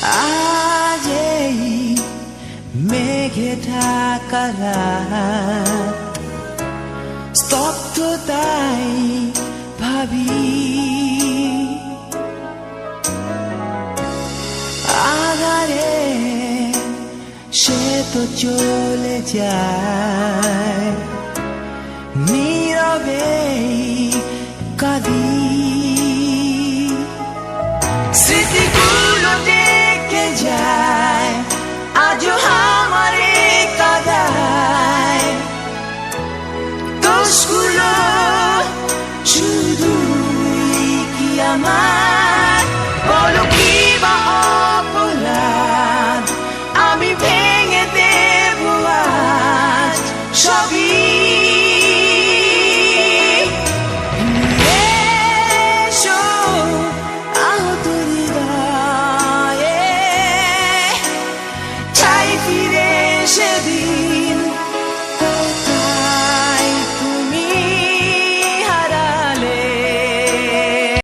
আজ এই মেঘে ঢাকা রাত, স্তব্ধতাই ভাবি আধারে সে তো চলে যায় নীরবে।